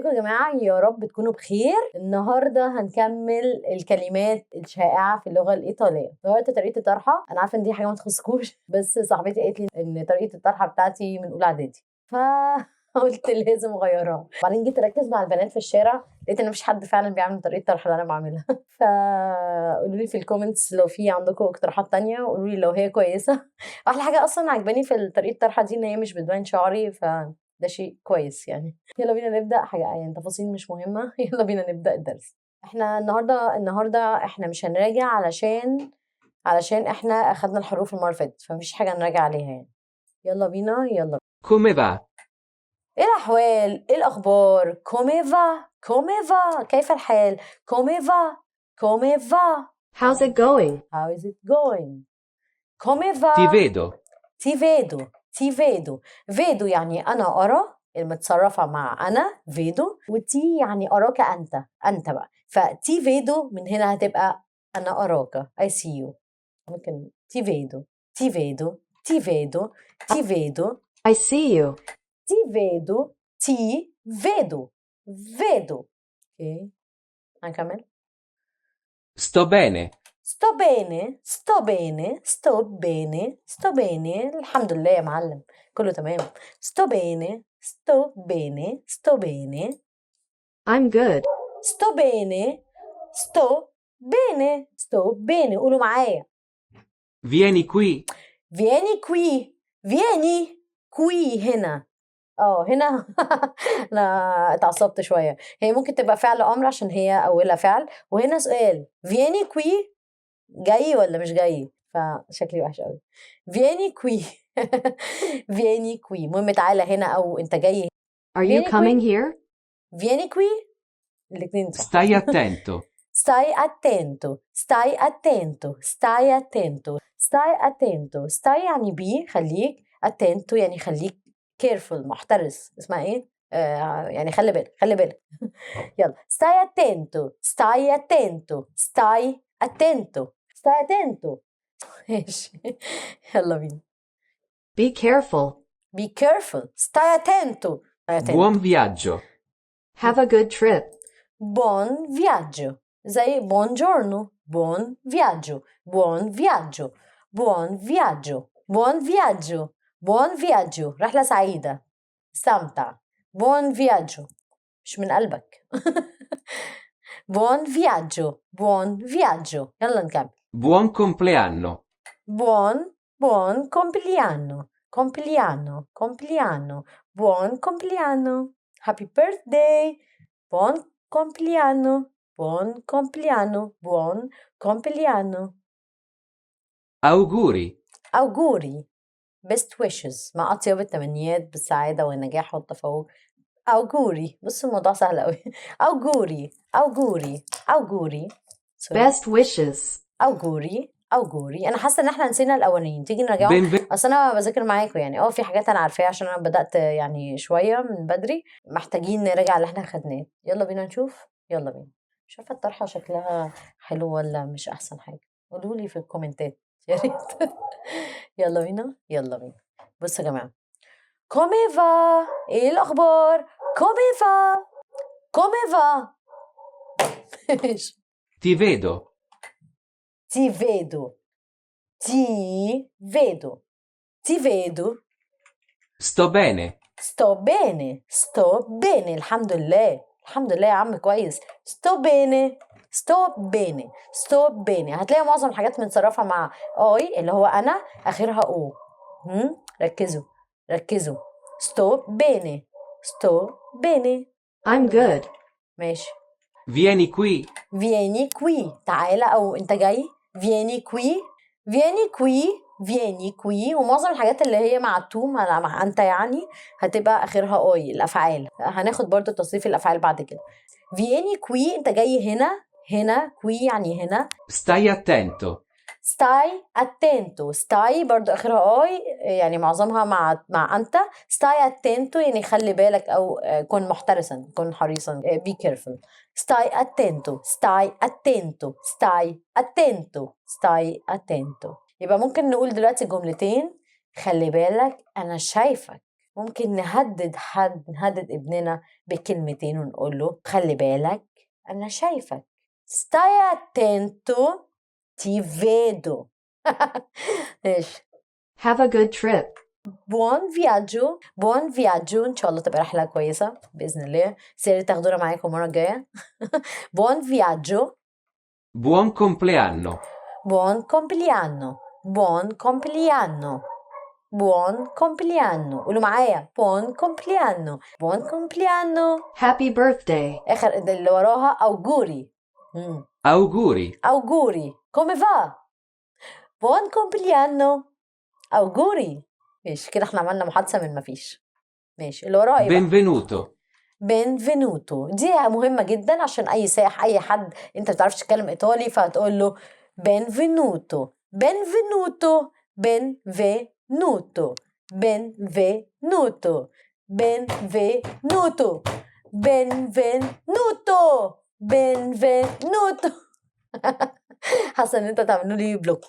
ازيكم يا جماعة؟ يا رب تكونوا بخير. النهاردة هنكمل الكلمات الشائعة في اللغة الإيطالية. غيرت طريقة الطرحة، أنا عارفة إن دي حاجة ما تخصكوش، بس صاحبتي قالت لي إن طريقة الطرحة بتاعتي من أولى إعدادي، قلت لازم اغيرها. بعدين جيت اركز مع البنات في الشارع، لقيت ان مفيش حد فعلا بيعمل طريقه الطرح اللي انا بعملها. فقولوا لي في الكومنتس لو في عندكم اقتراحات تانية، وقولوا لي لو هي كويسه. احلى حاجه اصلا عجباني في طريقه الطرحه دي ان هي مش بتبين شعري، فده شيء كويس يعني. يلا بينا نبدا. حاجه يعني تفاصيل مش مهمه. يلا بينا نبدا الدرس. احنا النهارده احنا مش هنراجع علشان احنا اخدنا الحروف المره اللي فاتت، فمفيش حاجه نراجع عليها يعني. يلا بينا يلا. Come va? ايه الاحوال؟ ايه الاخبار؟ كوميفا كيف الحال؟ كوميفا How's it going? how is it going؟ كوميفا. Ti vedo. تي فيدو يعني انا ارى، المتصرفه مع انا فيدو، وتي يعني اراك انت بقى، فتي فيدو من هنا هتبقى انا اراك I see you. ممكن تي فيدو I see you. ti vedo. اوكي هنكمل. Sto bene. sto bene الحمد لله يا معلم، كله تمام. sto bene I'm good. sto bene قولوا معايا. Vieni qui. vieni qui هنا. هنا. انا اتعصبت شويه. هي ممكن تبقى فعل امر عشان هي اولها فعل، وهنا سؤال فيني كوي جاي ولا مش جاي، فشكلي وحش قوي. فيني كوي. فيني كوي المهم تعالى هنا او انت جاي. Are you Vieni coming qui. here? فيني كوي الاثنين صح. Stai attento. stai attento يعني بي خليك، attento يعني خليك careful محترس. اسمها ايه؟ يعني خلي بالك. يلا stai attento. ماشي. يلا بينا. Be careful. be careful. stai attento. Buon viaggio. Have a good trip. buon viaggio زي buongiorno. buon viaggio رحلة سعيدة، استمتع. buon viaggio مش من قلبك. buon viaggio يلا نكمل. Buon compleanno. buon compleanno. buon compleanno. happy birthday. buon compleanno. Auguri. best wishes مع أطيب التمنيات بالسعادة والنجاح والتفوق. أوجوري. بص الموضوع سهل أوي. أوجوري. Best wishes. أوجوري. أنا حاسة إن إحنا نسينا الأولانيين، تيجي نراجعهم. أصل أنا بذاكر معاكم يعني في حاجات أنا عارفاها عشان أنا بدأت يعني شوية من بدري، محتاجين نراجع اللي إحنا خدناه. يلا بينا نشوف. يلا بينا. مش عارفة الطرحة شكلها حلو ولا مش أحسن حاجة، قولولي في الكومنتات يا ريت. يلا بينا. بصوا يا جماعة، كوميفا ايه الاخبار؟ كوميفا Ti vedo. ti vedo. Sto bene. sto bene الحمد لله يا عم كويس. sto bene هتلاقي معظم الحاجات متصرفة مع اي اللي هو انا اخرها او. ركزوا. sto bene. I'm good. ماشي. Vieni qui. تعالى او انت جاي. vieni qui ومعظم الحاجات اللي هي مع تو مع انت يعني هتبقى اخرها اي. الافعال هناخد برضو تصريف الافعال بعد كده. vieni qui انت جاي هنا qui يعني هنا. Stai attento. stai برضو اخرها اي يعني معظمها مع انت. stai attento يعني خلي بالك او كن محترسا، كن حريصا. be careful. stai attento. يبقى ممكن نقول دلوقتي جملتين. خلي بالك انا شايفك. ممكن نهدد حد، نهدد ابننا بكلمتين ونقول له خلي بالك أنا شايفك. stai attento ti vedo. إيش؟ Have a good trip. buon viaggio. buon viaggio. إن شاء الله تبقى رحلة كويسة بإذن الله. سيري تاخدونا معاكم المرة الجاية. buon viaggio. Buon compleanno. buon compleanno. buon compleanno. buon compleanno. قولوا معايا buon compleanno. buon compleanno. Happy birthday. آخر اللي وراها auguri. Auguri. auguri. come va? buon compleanno. auguri. ماشي كده احنا عملنا محادثة من مفيش. ماشي اللي وراها ايه بقى؟ Benvenuto. benvenuto. دي مهمة جدا عشان أي سائح، أي حد أنت بتعرفش تتكلم إيطالي فهتقول له benvenuto. benvenuto. benvenuto. benvenuto. benvenuto. benvenuto. benvenuto. حاسة إن أنت تعملوا لي بلوك.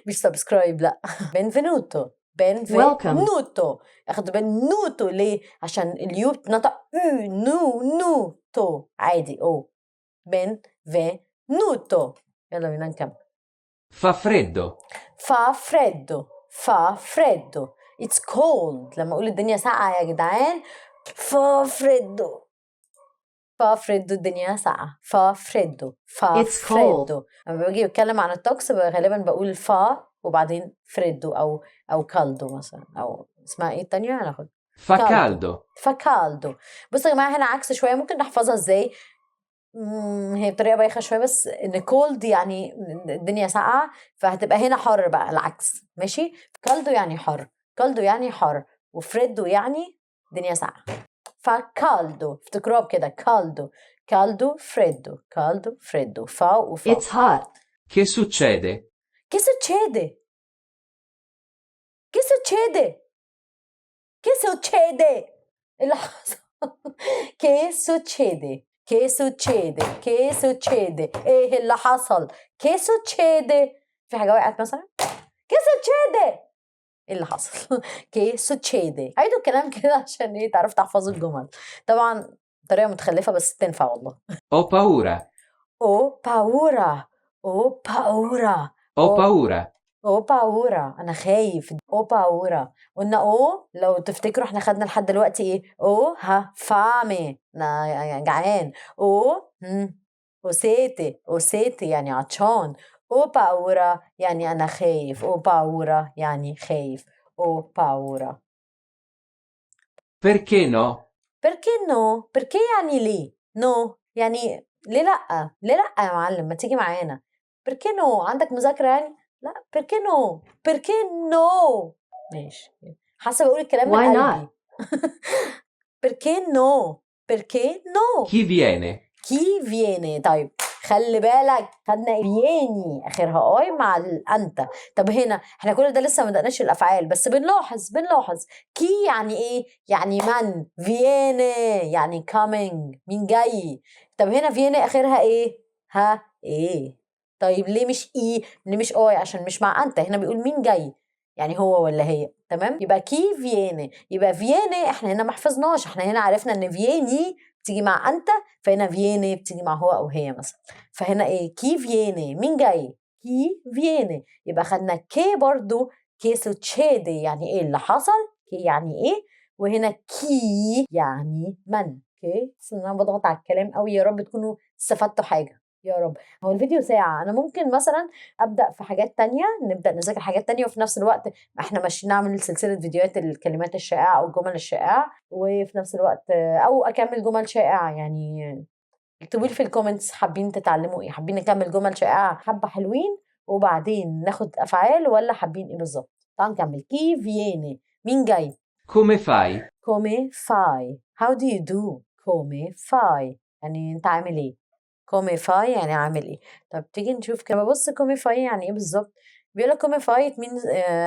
مش سبسكرايب لا. benvenuto. benvenuto. اخدوا benvenuto ليه؟ عشان اليو بتنطق نو تو عادي او. benvenuto. يلا بينا نكمل. Fa freddo. fa freddo. fa freddo. it's cold. لما اقول الدنيا ساقعة يا جدعان fa freddo. fa freddo الدنيا ساقعة. fa freddo. fa It's cold. freddo. لما باجي بتكلم عن الطقس غالبا بقول fa وبعدين فريدو او كالدو مثلا، او اسمها ايه التانية هناخد Fa caldo. فكالدو. بصوا يا جماعه هنا عكس شويه، ممكن نحفظها ازاي؟ هي بطريقه بايخه شويه بس ان كولد يعني الدنيا ساقعه، فهتبقى هنا حر بقى العكس. ماشي. كالدو يعني حر، كالدو يعني حر، وفريدو يعني الدنيا ساقعه. فكالدو افتكروها بكده. كالدو كالدو فريدو كالدو فريدو فا وفا. It's hot. Che succede? Che succede? Che succede? Che succede? اللي حصل. Che succede? Che succede? Che succede? ايه اللي حصل؟ Che succede? في حاجة وقعت مثلا؟ Che succede? ايه اللي حصل؟ Che succede? عيدوا الكلام كده عشان ايه تعرفوا تحفظوا الجمل. طبعا طريقة متخلفة بس تنفع والله. Ho paura. Ho paura. Ho paura. Ho paura. او باورا انا خايف. او باورا قلنا او لو تفتكروا احنا خدنا لحد دلوقتي ايه؟ او ها فامي انا جعان. او اوسيتي اوسيتي يعني عطشان. او باورا يعني انا خايف. او باورا يعني خايف. او باورا. Perché no? perché no? perché يعني ليه؟ no يعني ليه لا؟ ليه لا يا معلم؟ ما تيجي معانا. perché no؟ عندك مذاكرة يعني؟ لا perché no؟ perché no؟ ماشي حاسة بقول الكلام من Why قلبي. perché no؟ perché no؟ Chi viene? كي فيني. طيب خلي بالك خدنا فيني اخرها اي مع الانت. طب هنا احنا كل ده لسه ما بدأناش الافعال بس بنلاحظ كي يعني ايه؟ يعني من. فيني يعني coming مين جاي. طب هنا فيني اخرها ايه؟ ها ايه. طيب ليه مش اي؟ ليه مش اي؟ عشان مش مع انت. هنا بيقول مين جاي يعني هو ولا هي. تمام. يبقى كي فيني. يبقى فيني احنا هنا ما حفظناش، احنا هنا عرفنا ان فيني بتيجي مع انت، فهنا فيني بتيجي مع هو او هي مثلا. فهنا ايه؟ كي فيني مين جاي؟ كي فيني. يبقى خدنا كي برضو كي سوتشيدي يعني ايه اللي حصل، كي يعني ايه، وهنا كي يعني من. اوكي بس انا بضغط على الكلام قوي، يا رب تكونوا استفدتوا حاجه يا رب. هو الفيديو ساعة، أنا ممكن مثلا أبدأ في حاجات تانية، نبدأ نذاكر حاجات تانية وفي نفس الوقت احنا ماشيين نعمل سلسلة فيديوهات الكلمات الشائعة أو الجمل الشائعة، وفي نفس الوقت أو أكمل جمل شائعة. يعني اكتبوا لي في الكومنتس حابين تتعلموا ايه، حابين نكمل جمل شائعة حبة حلوين وبعدين ناخد أفعال، ولا حابين ايه بالظبط. تعالوا نكمل. كي فيني مين جاي؟ Come fai? come fai. how do you do. come fai يعني انت عامل ايه. come fai يعني عامل ايه. طب تيجي نشوف كده. ببص come fai يعني ايه بالظبط. بيقول لك come fai it means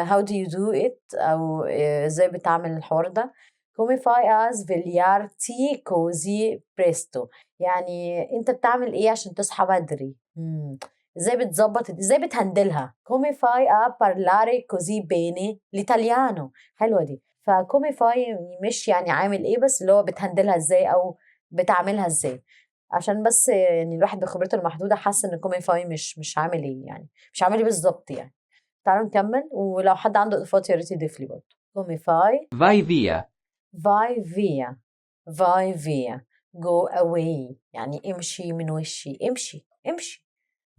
how do you do it او ازاي بتعمل الحوار ده. come fai a svegliarti così presto يعني انت بتعمل ايه عشان تصحى بدري. ازاي بتظبط، ازاي بتهندلها. come fai a parlare così bene l'italiano. حلوه دي. فكومي فاي مش يعني عامل ايه، بس اللي هو بتهندلها ازاي او بتعملها ازاي. عشان بس يعني الواحد بخبرته المحدودة حاسة ان كومي فاي مش عامل ايه، يعني مش عامل ايه بالظبط يعني. تعالوا نكمل، ولو حد عنده اضافات يا ريت يضيف لي برضه. كومي فاي. Vai via. vai via. vai via. go away يعني امشي من وشي، امشي امشي.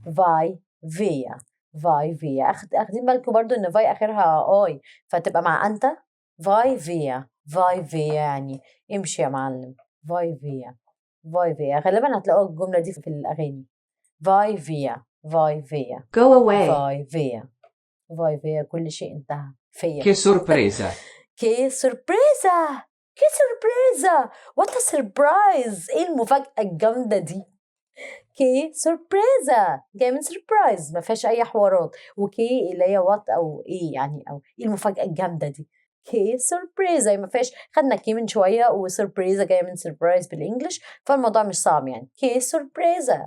vai via. vai via. اخدين بالكم برضو ان vai اخرها اي، فتبقى مع انت. vai via. vai via يعني امشي يا معلم. vai via. vai via غالبا هتلاقوا الجملة دي في الأغاني. vai via. vai via. Go away. vai via. vai via. كل شيء انتهى فيا. Che sorpresa. كي سوربريزا. كي سوربريزا. وات سربرايز. ايه المفاجأة الجامدة دي؟ كي سوربريزا جاي من سربرايز، ما فيهاش اي حوارات. وكي اللي هي وات او ايه يعني، او ايه المفاجأة الجامدة دي. كي سوربريزا ما فيهاش، خدنا كي من شوية، وسوربريزا جاية من سربرايز بالانجلش، فالموضوع مش صعب يعني. كي سوربريزا.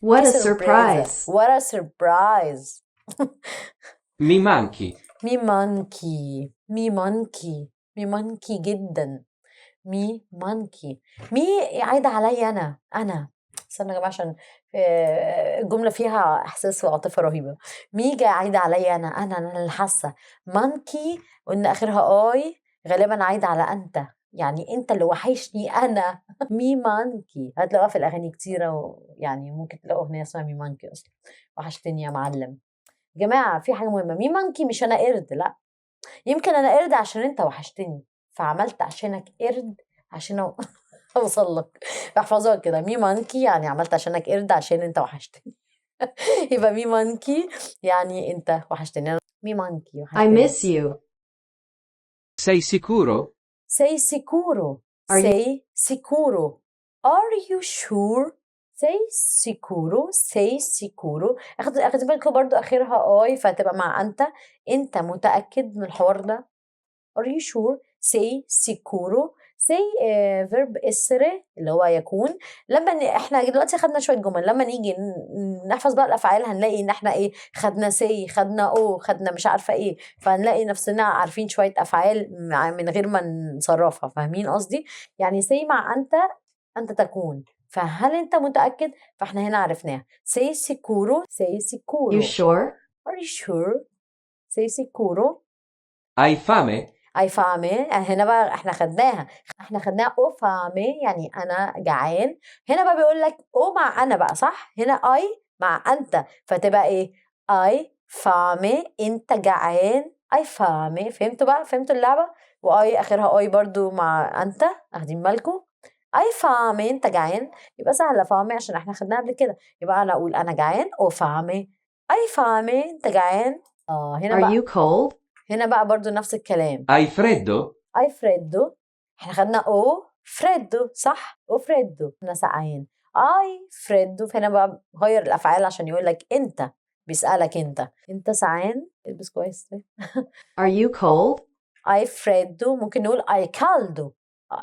What كي a سوربريزا. surprise. what a surprise. Mi manchi. مي مانكي. مي مانكي. مي مانكي جدا. مي مانكي. مي عايدة عليا أنا. استنى يا جماعة عشان الجملة فيها إحساس وعاطفة رهيبة. مي جاي عايدة عليا أنا اللي حاسة. مانكي وإن آخرها آي غالبا عايدة على أنت، يعني أنت اللي وحشني أنا. مي مانكي هتلاقوها في الأغاني كتيرة، ويعني ممكن تلاقوا أغنية اسمها مي مانكي أصلا. وحشتني يا معلم. جماعة في حاجة مهمة، مي مانكي مش أنا قرد، لأ. يمكن أنا قرد عشان أنت وحشتني، فعملت عشانك قرد عشان اوصل لك. احفظوها كده، مي مانكي يعني عملت عشانك قرد عشان انت وحشتني. يبقى مي مانكي يعني انت وحشتني. مي مانكي I وحشتني. miss you. Sei sicuro? say sicuro. Are you- say sicuro. are you sure. say sicuro. say sicuro. اخد بالكم برضو اخرها اي، فهتبقى مع انت متأكد من الحوار ده. are you sure. say sicuro. say verb essere اللي هو يكون. احنا دلوقتي خدنا شويه جمل، لما نيجي نحفظ بقى الافعال هنلاقي ان احنا ايه، خدنا say، خدنا خدنا مش عارفه ايه، فهنلاقي نفسنا عارفين شويه افعال من غير ما نصرفها. فاهمين قصدي؟ يعني say مع انت تكون، فهل انت متاكد؟ فاحنا هنا عرفناها. say sicuro. say You sicuro. sure? are you sure. say sicuro. Hai fame? اي فامي هنا بقى احنا خدناها او فامي يعني انا جعان. هنا بقى بيقول لك او مع انا بقى، صح؟ هنا اي مع انت، فتبقى ايه؟ اي فامي انت جعان. اي فامي. فهمتوا بقى؟ فهمتوا اللعبه؟ واي اخرها اي برضو مع انت، اخدين بالكم؟ اي فامي انت جعان. يبقى سهله فامي عشان احنا خدناها قبل كده. يبقى انا اقول انا جعان او فامي. اي فامي انت جعان. هنا Are بقى، you cold? هنا بقى برضو نفس الكلام. Hai freddo? اي فريدو. احنا خدنا او فريدو، صح؟ او فريدو انا سقعان. اي فريدو. فهنا بقى غير الافعال عشان يقول لك انت، بيسالك انت سقعان. البس كويس. Are you cold? اي فريدو. ممكن نقول اي كالدو.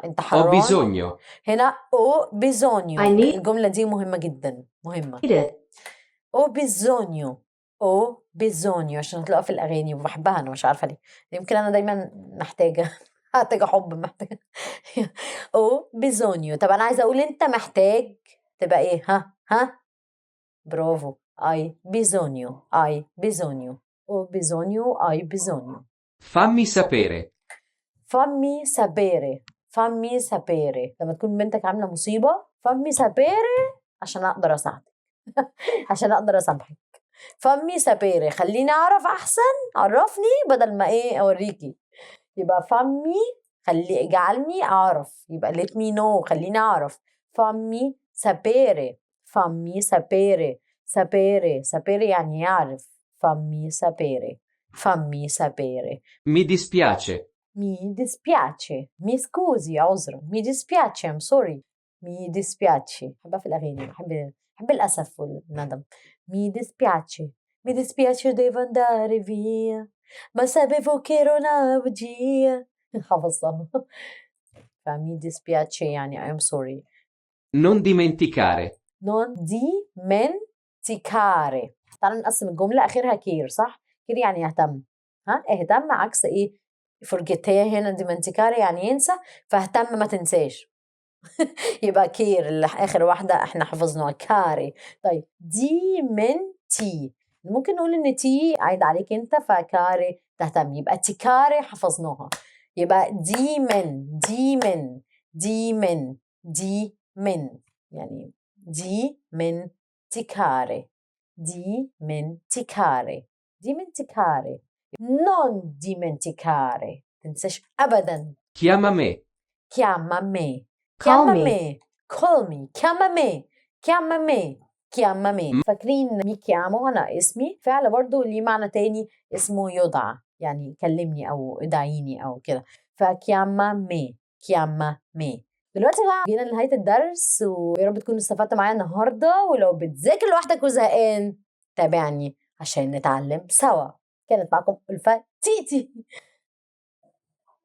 انت Ho حران. bisogno. هنا او بيزونيو. I need الجمله دي مهمه جدا، مهمه. it. او بيزونيو. او بيزونيو عشان هتلاقوها في الاغاني وبحبها انا مش عارفه ليه. يمكن انا دايما محتاجه حب، محتاجه. او بيزونيو. طب انا عايزه اقول انت محتاج، تبقى ايه؟ ها برافو. اي بيزونيو. اي بيزونيو. او بيزونيو. اي بيزونيو. Fammi sapere. fammi sapere. fammi sapere. لما تكون بنتك عامله مصيبه fammi sapere عشان اقدر اساعدك. عشان اقدر اسامحك. فمي سابيري خليني اعرف احسن، عرفني بدل ما اوريكي. يبقى فمي اجعلني اعرف، يبقى let me know خليني اعرف. فمي سابيري. فمي سابيري. سابيري يعني يعرف. فمي سابيري. فمي سابيري. Mi dispiace. Mi dispiace. mi scusi عذرا. mi dispiace. I'm sorry. mi dispiace. بحبها في الأغاني، بحب الأسف والندم. mi dispiace. mi dispiace devo andare via ma sapevo che era una bugia. حفظتها. mi dispiace يعني I'm sorry. Non dimenticare. non dimenticare. تعالوا نقسم الجملة. آخرها كير، صح؟ كير يعني يهتم. اهتم عكس ايه؟ فرجتها هنا dimenticare يعني ينسى، فاهتم ما تنساش. يبقى كير اللي آخر واحدة احنا حفظناها كاري. طيب دي من تي، ممكن نقول ان تي عايد عليك انت، فكاري تهتم، يبقى تيكاري حفظناها. يبقى دي من يعني دي من تيكاري، non dimenticare، تنساش ابدا. Chiama me. chiama me chiama me. فاكرين مي chiamo أنا اسمي فعل برضو ليه معنى تاني اسمه يدعى، يعني كلمني أو ادعيني أو كده، فchiama me. دلوقتي بقى جينا لنهاية الدرس، ويا رب تكونوا استفدتوا معايا النهاردة. ولو بتذاكر لوحدك وزهقان تابعني عشان نتعلم سوا. كانت معكم ألفة تيتي.